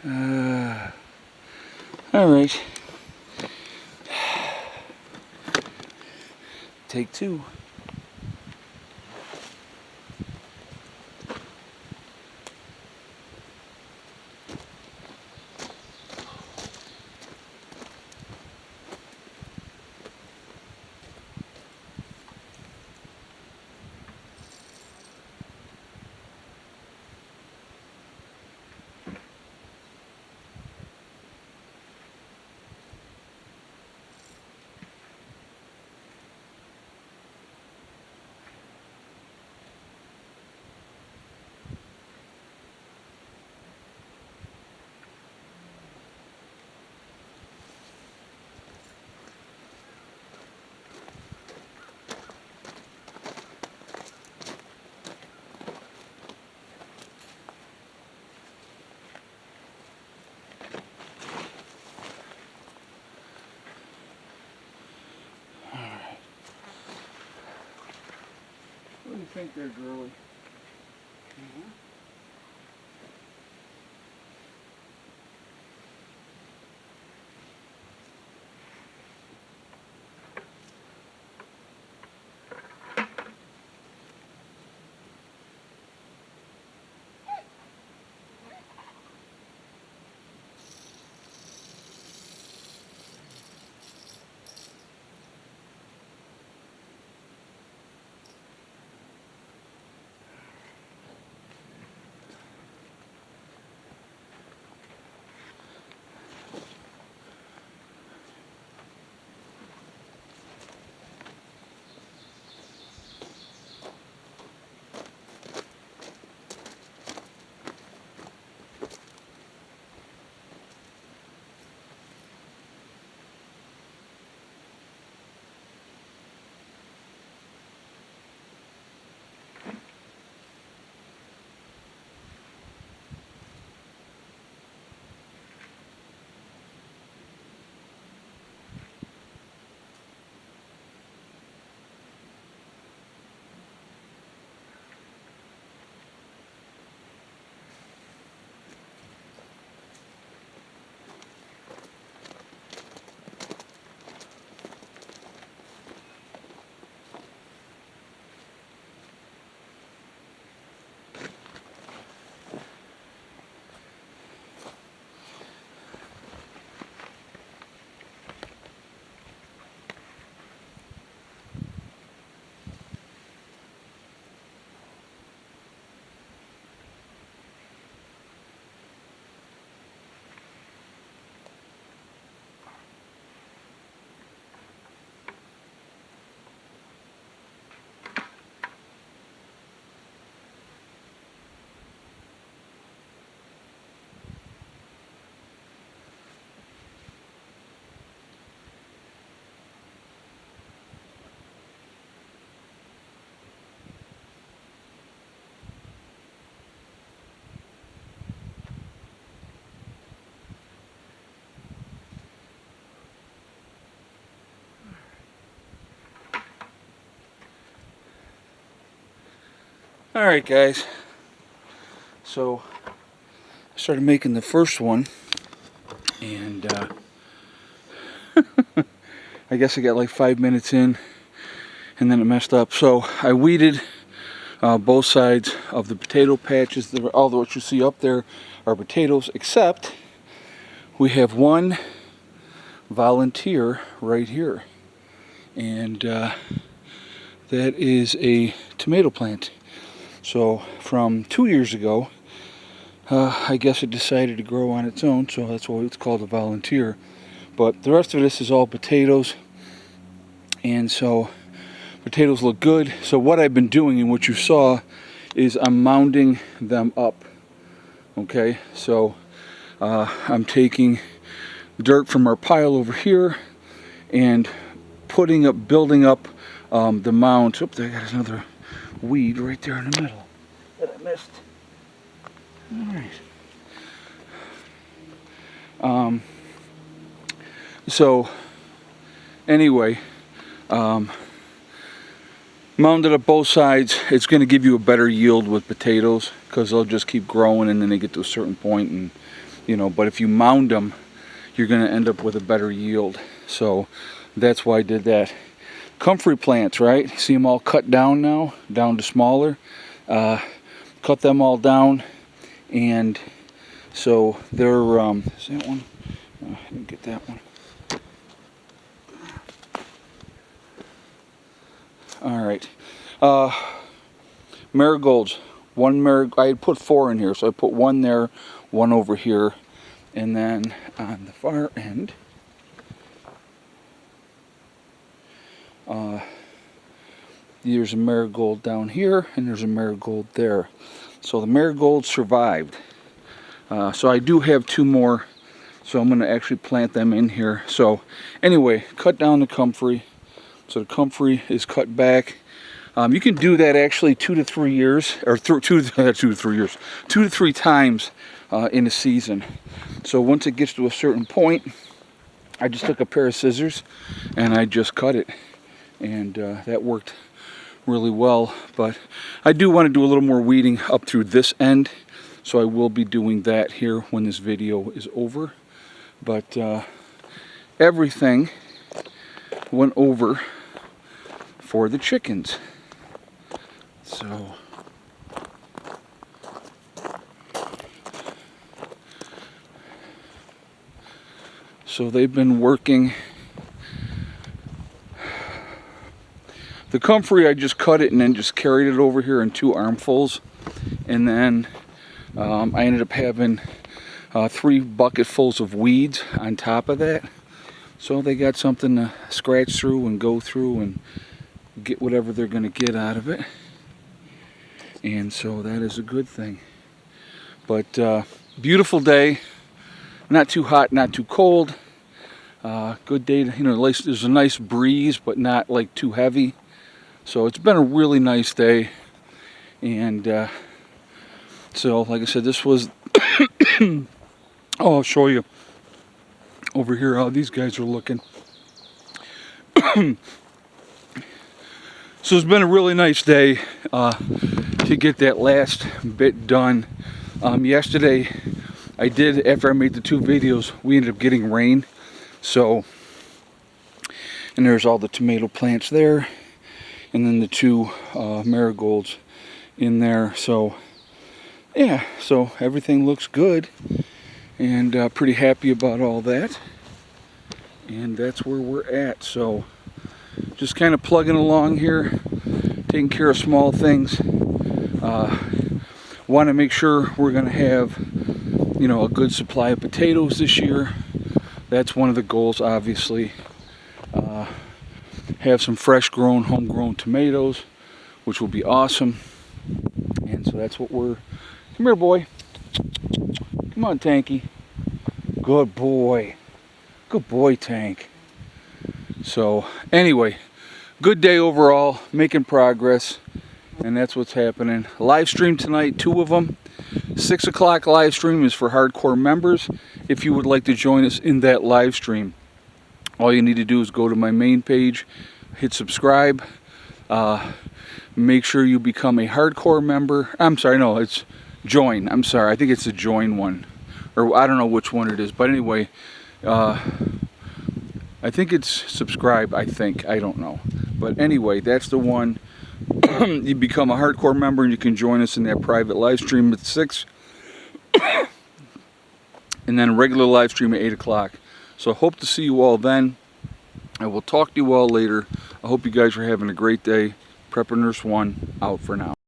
All right. Take two. What do you think there, girlie? All right, guys. So I started making the first one, and I guess I got like 5 minutes in, and then it messed up. So I weeded both sides of the potato patches. All what you see up there are potatoes, except we have one volunteer right here, and that is a tomato plant. So from 2 years ago, I guess it decided to grow on its own, so that's why it's called a volunteer. But the rest of this is all potatoes, and so potatoes look good. So what I've been doing and what you saw is I'm mounding them up. Okay, so I'm taking dirt from our pile over here and building up the mound. Oop, there got another weed right there in the middle that I missed. All right. So anyway, mounded up both sides. It's going to give you a better yield with potatoes because they'll just keep growing, and then they get to a certain point and you know, but if you mound them, you're going to end up with a better yield. So that's why I did that. Comfrey plants, right? See them all cut down now, down to smaller. Cut them all down, and so they're, is that one? Oh, I didn't get that one. All right. Marigolds. I had put 4 in here, so I put 1 there, 1 over here, and then on the far end, there's a marigold down here, and there's a marigold there. So the marigolds survived. So I do have 2 more, so I'm going to actually plant them in here. So anyway, cut down the comfrey. So the comfrey is cut back. You can do that actually 2 to 3 years, or 2 to 3 times in a season. So once it gets to a certain point, I just took a pair of scissors and I just cut it, and that worked really well. But I do want to do a little more weeding up through this end, so I will be doing that here when this video is over. But everything went over for the chickens. So they've been working. The comfrey, I just cut it and then just carried it over here in 2 armfuls, and then I ended up having 3 bucketfuls of weeds on top of that, so they got something to scratch through and go through and get whatever they're going to get out of it, and so that is a good thing. But beautiful day, not too hot, not too cold. Good day to, you know, there's a nice breeze, but not like too heavy. So it's been a really nice day, and so like I said, this was oh, I'll show you over here how these guys are looking. So it's been a really nice day to get that last bit done. Yesterday I did, after I made the 2 videos, we ended up getting rain. So, and there's all the tomato plants there, and then the 2 marigolds in there. So yeah, so everything looks good, and pretty happy about all that, and that's where we're at. So just kind of plugging along here, taking care of small things. Want to make sure we're going to have, you know, a good supply of potatoes this year. That's one of the goals, obviously. Have some fresh grown, homegrown tomatoes, which will be awesome. And so that's what we're, come here, boy. Come on, Tanky. Good boy. Good boy, Tank. So anyway, good day overall, making progress, and that's what's happening. Live stream tonight, 2 of them. 6 o'clock live stream is for hardcore members. If you would like to join us in that live stream, all you need to do is go to my main page, hit subscribe, make sure you become a hardcore member. I'm sorry, no, it's join. I'm sorry, I think it's the join one, or I don't know which one it is, but anyway, I think it's subscribe, I don't know, but anyway, that's the one. You become a hardcore member and you can join us in that private live stream at 6, and then a regular live stream at 8 o'clock. So I hope to see you all then. I will talk to you all later. I hope you guys are having a great day. Prepper Nurse 1 out for now.